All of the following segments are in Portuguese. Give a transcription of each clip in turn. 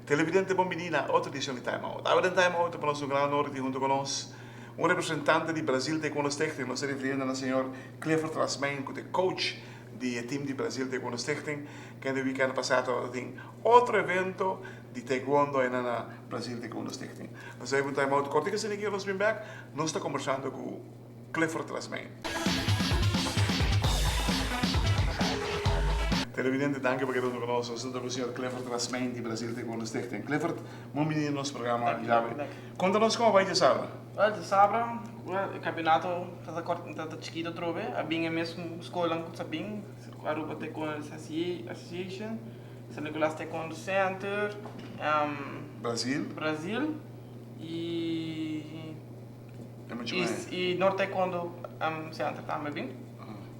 Televidente, bom menina, outra edição de Time Out. Agora em Time Out, para nosso grande norte, junto conosco, um representante de Brasil Taekwondo Stichting, nós referimos ao senhor Clifford Rasmein, que é coach do time de Brasil Taekwondo Stichting, que no weekend passado tem outro evento de Taekwondo na Brasil Taekwondo Stichting. Nós vamos Time Out, corta que se ninguém nos vem back, nós estamos conversando com Clifford Rasmein. Televidente, danke por quedando conosco. Nós estamos com o senhor Clifford Rasmein de Brasil Taekwondo Stichting. Clifford, bom menino no nosso programa. Conta-nos como vai de sábado. De sábado, o campeonato está chiquito trove. A binha mesmo escola com sabim, Aruba Taekwondo Association, São Nicolás Taekwondo Center, Brasil e Norte Taekwondo Center também bem.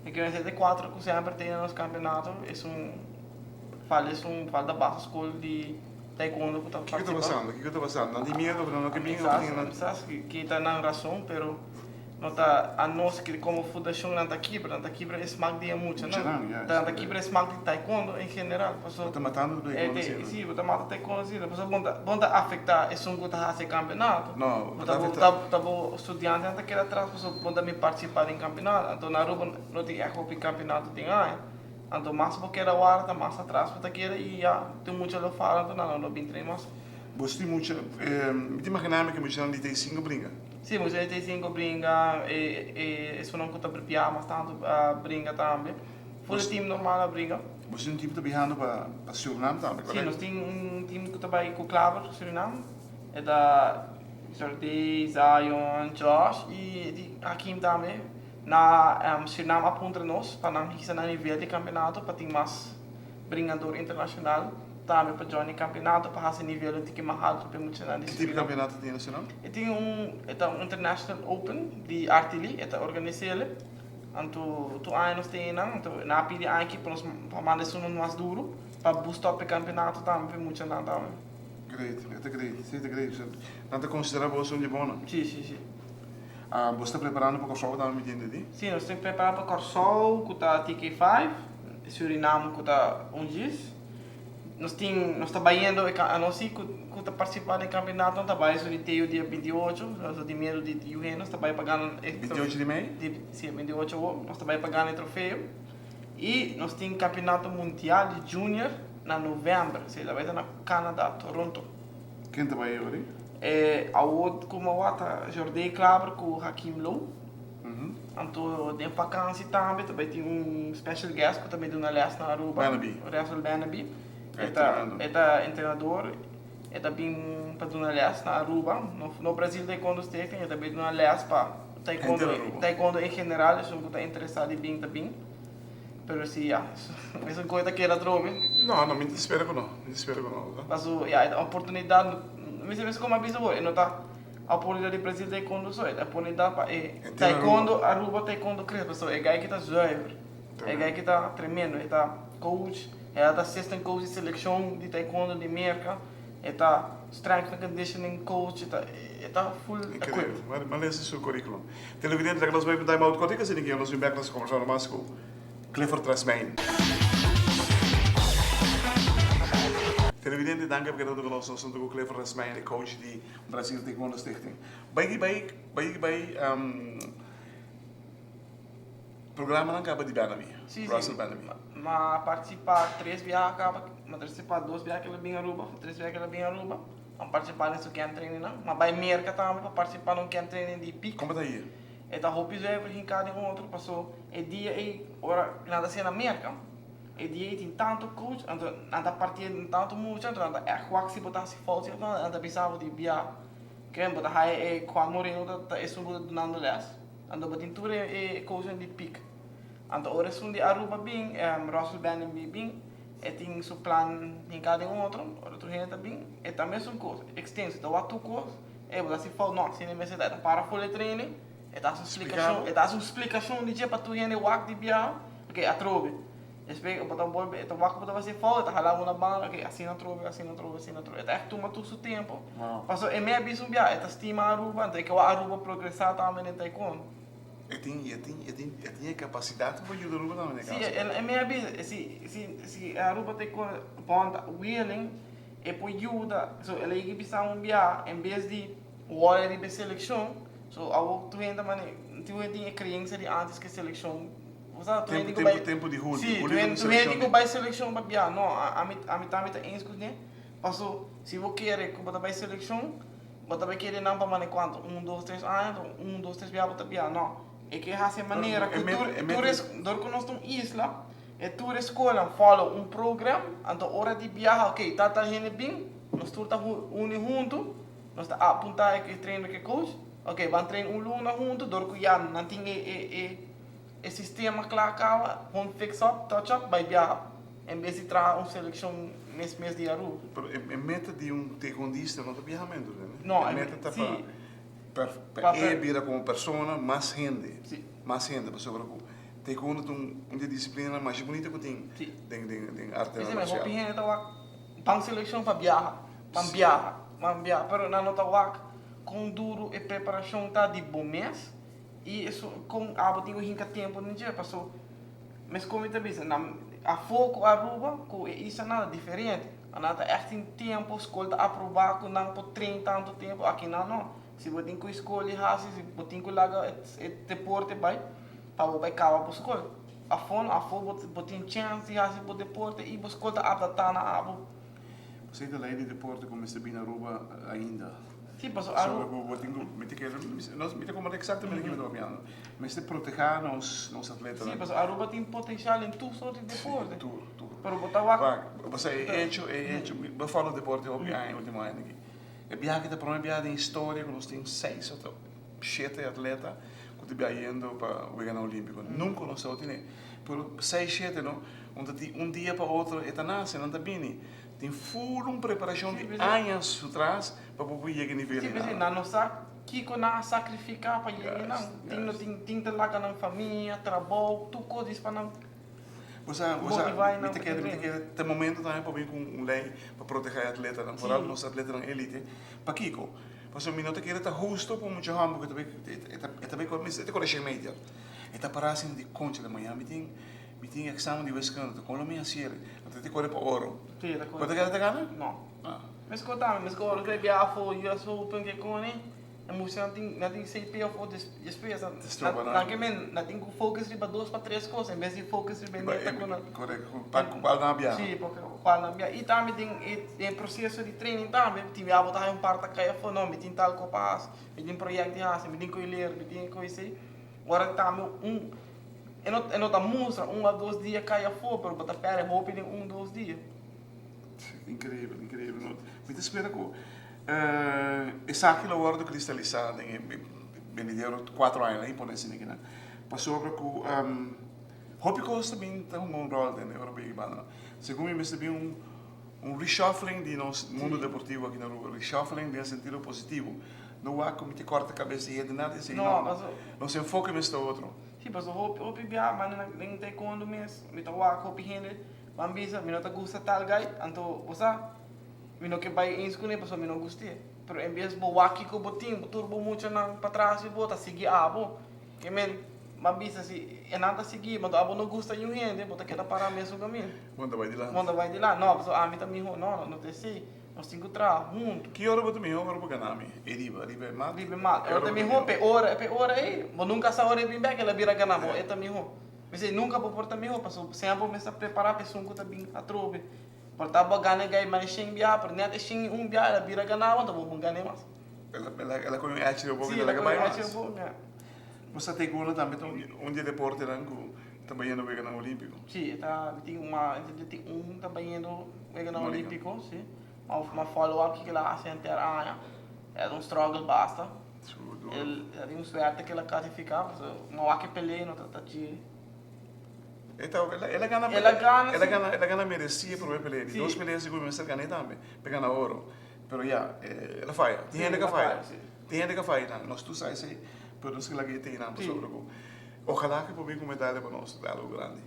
E que vai ser de 4 que sempre tem no campeonato. Fala da base escola de Taekwondo que está participando. O que está passando? Não tem medo, não tem medo. Não sei que está na razão, mas nota a nós que como fundação não está quebra é smag de muito, não? Não quebra é smag de Taekwondo em geral. Está matando o Taekwondo? Sim, está matando o Taekwondo. Depois está afetar esse que está a campeonato. Não, está o estudante não quer atrás, depois me participar em campeonato. Então na Aruba não tem erro para campeonato tem aí. Então mais porque era hora, está mais atrás para querer e tem muito a falar, então não bem treino mais. Você tem muito, me imaginar que você não tem 5 brinca? Sim, mas ele tem 5 brinca e isso não conta preparar mas tanto brinca também. Fora o time normal a brinca. Você tem um time que está viajando para Suriname também? Sim, nós temos um time que está com o Claver, Suriname. É da Jordi, Zion, Josh e aqui também. Na Suriname aponta nós para não ir a nível de campeonato para ter mais brincador internacional. Também para jogar em campeonato para esse nível de que mais alto para muito na que tipo de campeonato tem nacional? Tem um International Open de artilharia, é organizado. Então, tu anos tem na pili aqui para nós para mandar isso mais duro para boostar o campeonato também para muito na também. Great. Não te considera você de bom? Sim. Você está preparando para o Corsol também, me entende? Sim, nós estamos preparando para o Corsol, que está TK5, Suriname, que está 1 nós estamos trabalhando, a nós que está participando do campeonato, nós trabalhamos no dia 28, nós de medo de Juhé, nós estamos pagando... 28 de maio? Sim, 28 nós estamos pagando o troféu. E nós temos campeonato mundial de júnior na novembro, vai estar na Canadá, Toronto. Quem trabalha agora? A outra, como a outra, Jordi Claver com o Hakim Low. Então, tem vacância também tem special guest que também deu na leste na Aruba. Russell Banaby. É treinador, é também para dar leste na Aruba. No Brasil, Taekwondo Stichting, é também dar leste para Taekwondo em geral, eles não estão interessados em bem também. Mas sim, essa coisa que era droga. Não, me desespero com não. Mas a oportunidade, mas como a pessoa, não está a oportunidade do Brasil Taekwondo só, a oportunidade para Taekwondo, Aruba Taekwondo cresce, pessoal, é gai que está zoeiro, é gai que está tremendo, é está coach. É da assistant coach de seleção de taekwondo de América, é da strength and conditioning coach, é da full equipped. Mas esse é o seu currículo. Televidente, que nós vamos dar uma outra coisa, se ninguém nós vamos back conversar mais com Clifford Rasmein. Televidente, danke por quedando conosco, nós estamos com Clifford Rasmein, coach de Brasil Taekwondo Stichting. Vai programa não acaba de Banaby, Russell Banaby. Mas participar 3 viagens acaba, mas participar 2 viagens que ela bem Aruba, 3 viagens que ela bem Aruba. Não participar nesse camp training não, mas vai América também para participar num camp training de pico. Como está aí? É da roupa já para rincar de outro, passou é dia e hora nada assim na América. É dia tem tanto coach, então nada partir tanto muito, então nada é quase se botar se falta, nada pensava de viajar. Que é botar é quando morreu é sobre do nando les. Então botin tudo é coach de pico. Então, ora são de Aruba bem, Russell Banaby bem, tem seu plano em cada outro, outro gente bem, é também são coisas extensas. Então, a tua coisa, você fala, não, se não é necessário para folha treino, uma explicação de dia para tu gente o de viagem, porque a trove, Espera, botar o bolo, então vai botar você fora, tá ralar uma bala, ok, assim não trove. É que toma todo o tempo. Passou, é meio bicho um é estima a Aruba, então é que a Aruba progressar também em taekwondo. Eu tinha capacidade para ajudar a Aruba também, né? Sim, é meio bicho, se a Aruba taekwondo, ponta, wheeling, e por ajuda, so ela ia pisar um em vez de o hora de seleção, so a tu ainda mane, tu ainda criança de antes que seleção. Tempo de julho. Sim, tu ainda vai seleção para biar, não, a mim também tá inscrito, né? Passou, se você quer que você vai seleção, você vai querer não para mane quanto, 1, 2, 3 anos, 1, 2, 3 biar, não. É que essa maneira que tu conosco isla, e tu escola follow um programa, então hora de viajar, ok, tá gente bem, nós estamos unidos juntos, nós estamos apontar que treino que coach, ok, vamos treinar luna juntos, dor que já não tem e sistema claro, vamos fix up, touch up, vai viajar, em vez de trazer uma seleção nesse mês de aru. É meta de taekwondista não é viajamento, né? Não, é meta tá sim. para vir como pessoa mais gente, Sim. mais gente, pessoa que taekwondo tem uma disciplina mais bonita que tem em arte marcial. Sim, mas eu penso seleção para viajar, pero não tá com duro e preparação tá de bom mês e isso com abo tenho hinca tempo no dia passou, mas como eu disse, a foco a Aruba, com isso é nada diferente, nada é em tempo escolha aprovar com não por 30 tanto tempo aqui não. Se você tem que escolher, se você tem que largar o deporte, vai acabar por escolha. A você tem chance de o deporte e você escolhe adaptar na abo. Você ainda lei de deporte como está bem na Aruba ainda? Sim, mas a Aruba... Nós me como exatamente o que eu estou falando. Mas de proteger os atletas. Sim, mas a Aruba tem potencial em tudo sorte de deporte. Tudo. Pero botar lá... Você é hecho, eu falo de deporte último ano aqui. É viagem que para uma viagem em história, que nós temos 6 ou 7 atletas que estão viajando para o Ganho Olímpico. Nunca nós só temos. Por 6, 7, não? Um dia para outro, é nasce, não está bem. Tem full preparação de anos atrás para poder chegar a nível. Sim, mas não sabe que não sacrificar para chegar não. Tem que lá na família, trabalho, tudo coisas para não. Você tem momento também para vir com uma lei para proteger atletas, não for os atletas na elite. Para Kiko, você não te quer estar justo para muito hambo que também com a média. Está para assim de concha da manhã, me tem exame de wiskunde, com a minha série, até te corre para ouro. Pode querer te ganhar? Não. Mas conta, mas agora vai viajar for eu sou para que com né? Não tem sei pay for despesa. Não tem que focar para 2 para 3 coisas, em vez de focar bem neta com. Correto. Para qual na viagem? Sim, porque qual na viagem. E também tem processo de treino também. Tive a botar parte que eu for não, tem tal copas, tem projeto de raça, tem que ler, tem coisa assim. Agora também eu não tá mostra 1 a 2 dias cai a for, pero botar pera roupa em 1 2 dias. Incrível. Me espera com essa aquilo agora cristalizado em venderam 4 anos aí por esse né. Passou para com Hopicos também tem um rol na Europa e banda. Segundo me também um reshuffling de nosso mundo deportivo aqui na Rua, reshuffling no sentido positivo. Não há como te corta a cabeça e de nada assim. Não se enfoca neste outro. Sim, mas o Hopi bia, mas não tem quando mês, me tá o Hopi rende, bambisa, me não tá gosta tal guy, então você me não quer vai inscrever, mas me não gostei. Pero em vez de aqui com o botinho, turbo muito para trás e bota seguir abo, que men bambisa se é nada seguir, mas abo não gosta de rende, bota que para mesmo caminho. Manda vai de lá. Não, mas a mim também não te sei. Nós temos que trabalhar junto. Que hora você me hora para ganhar-me? Riba mal. Riba mal. Eu também vou pe hora aí. Mas nunca sa hora bem bem que ela vira ganhar. Eu também vou. Mas eu nunca vou por também vou. Passou sempre me está preparar para um que bem a trobe. Por tá ganhar gai mas sem bia, por net sem bia ela vira ganhar, então vou ganhar mais. Ela conhece o pouco ela conhece o pouco. Você tem gol também dia deporte rango também no Ganho Olímpico. Sim, tem também no Ganho Olímpico, sim. Uma follow-up que ela inteira é struggle basta. Ele tem suerte que ela classifica, não há que pelear no tratati. Então, ela ganha merecia por uma peleia. 2 peleias seguro mas ela ganha também, pegando ouro. Pero ela falha. Tem gente que falha. Nós tu sai sei, pero nós que lá que tem não sobre o. Ojalá que por mim com medalha para nós dar algo grande.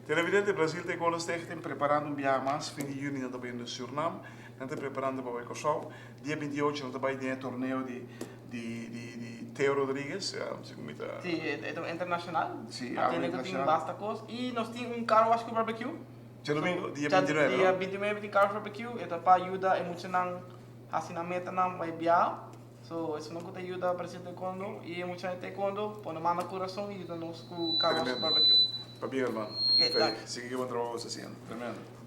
Televidente Brasil Taekwondo Stichting preparando um viagem mais fim de junho também no Suriname. Estamos preparando para o Ecossol. Dia 28 nós também tem torneio de Theo Rodrigues. Sim, é internacional. Sim, Até tem basta coisa. E nós temos Car Wash Barbecue. Dia domingo, dia 29. Dia 29 tem Car Wash Barbecue. Então para ajuda emocional, assim na meta não vai viajar. So, isso não ajuda para Brasil Taekwondo. E emocional Taekwondo, põe na mão no coração e ajuda nos com Car Wash Barbecue. Para bem, irmão. Okay, Siga que eu vou trabalhar assim. Tremendo.